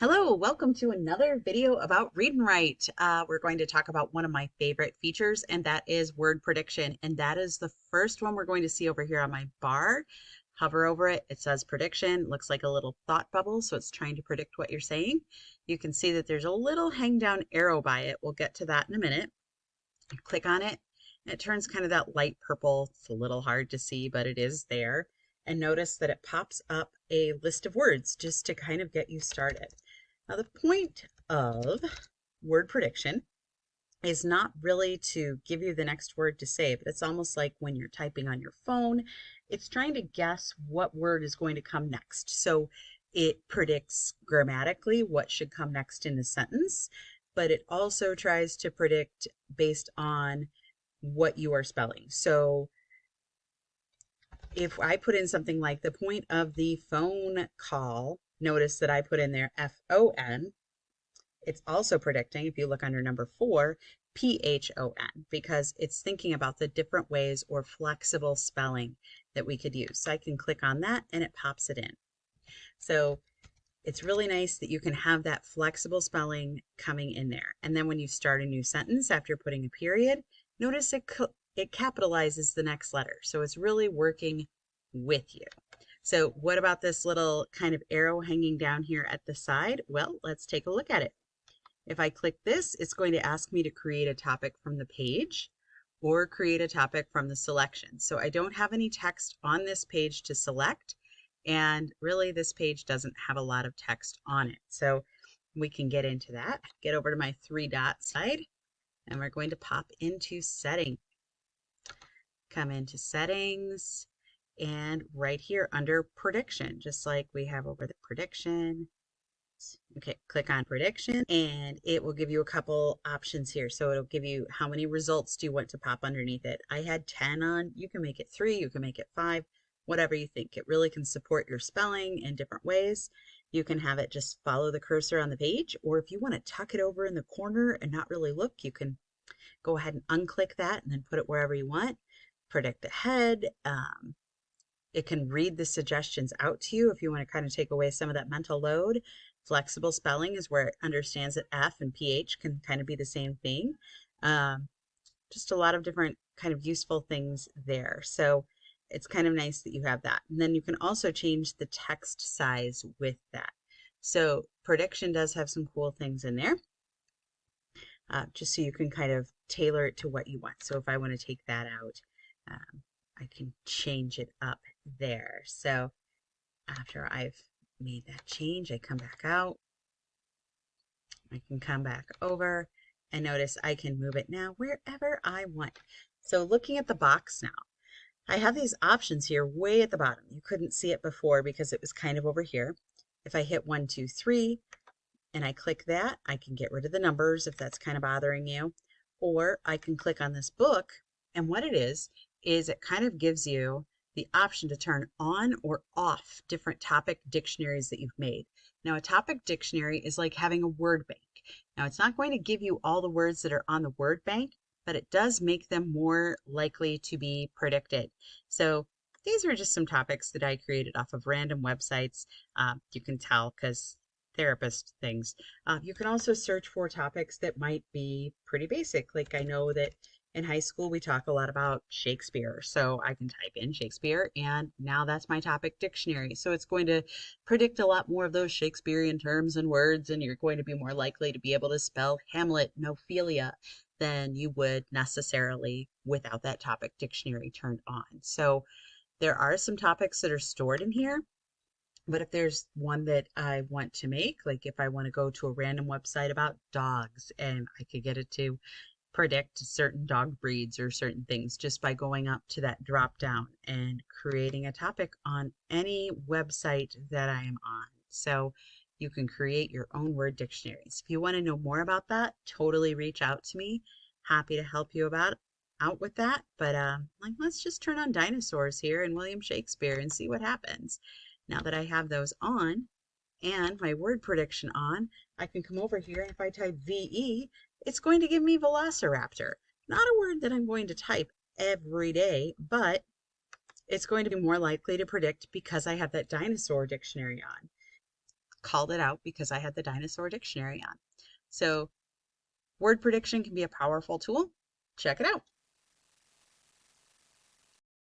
Hello, welcome to another video about Read and Write. We're going to talk about one of my favorite features, and that is word prediction. And that is the first one we're going to see over here on my bar. Hover over it, it says prediction. Looks like a little thought bubble, so it's trying to predict what you're saying. You can see that there's a little hang down arrow by it. We'll get to that in a minute. Click on it, and it turns kind of that light purple. It's a little hard to see, but it is there. And notice that it pops up a list of words just to kind of get you started. Now, the point of word prediction is not really to give you the next word to say, but it's almost like when you're typing on your phone, it's trying to guess what word is going to come next. So it predicts grammatically what should come next in a sentence, but it also tries to predict based on what you are spelling. So if I put in something like the point of the phone call, notice that I put in there FON. It's also predicting, if you look under number 4, PHON, because it's thinking about the different ways or flexible spelling that we could use. So I can click on that and it pops it in. So it's really nice that you can have that flexible spelling coming in there. And then when you start a new sentence after putting a period, notice it capitalizes the next letter. So it's really working with you. So what about this little kind of arrow hanging down here at the side? Well, let's take a look at it. If I click this, it's going to ask me to create a topic from the page or create a topic from the selection. So I don't have any text on this page to select, and really this page doesn't have a lot of text on it. So we can get into that. Get over to my 3-dot side, and we're going to pop into setting. Come into settings, and right here under prediction, just like we have over the prediction. Okay, click on prediction and it will give you a couple options here. So it'll give you how many results do you want to pop underneath it. I had 10 on. You can make it 3, you can make it 5, whatever you think. It really can support your spelling in different ways. You can have it just follow the cursor on the page, or if you want to tuck it over in the corner and not really look, you can go ahead and unclick that and then put it wherever you want. Predict ahead. It can read the suggestions out to you if you want to kind of take away some of that mental load. Flexible spelling is where it understands that F and PH can kind of be the same thing. Just a lot of different kind of useful things there. So it's kind of nice that you have that. And then you can also change the text size with that. So prediction does have some cool things in there, just so you can kind of tailor it to what you want. So if I want to take that out, I can change it up there. So after I've made that change, I come back out. I can come back over and notice I can move it now wherever I want. So looking at the box now, I have these options here way at the bottom. You couldn't see it before because it was kind of over here. If I hit 1, 2, 3 and I click that, I can get rid of the numbers if that's kind of bothering you. Or I can click on this book, and what it is it kind of gives you the option to turn on or off different topic dictionaries that you've made. Now, a topic dictionary is like having a word bank. Now, it's not going to give you all the words that are on the word bank, but it does make them more likely to be predicted. So these are just some topics that I created off of random websites. You can tell because therapist things. You can also search for topics that might be pretty basic. Like I know that in high school we talk a lot about Shakespeare, so I can type in Shakespeare and now that's my topic dictionary. So it's going to predict a lot more of those Shakespearean terms and words, and you're going to be more likely to be able to spell Hamlet and Ophelia than you would necessarily without that topic dictionary turned on. So there are some topics that are stored in here. But if there's one that I want to make, like if I want to go to a random website about dogs and I could get it to predict certain dog breeds or certain things just by going up to that drop down and creating a topic on any website that I am on. So you can create your own word dictionaries. If you want to know more about that, totally reach out to me. Happy to help you out with that. But like let's just turn on dinosaurs here and William Shakespeare and see what happens. Now that I have those on and my word prediction on, I can come over here and if I type VE, it's going to give me velociraptor. Not a word that I'm going to type every day, but it's going to be more likely to predict because I have that dinosaur dictionary on. called it out because I had the dinosaur dictionary on. So word prediction can be a powerful tool. Check it out.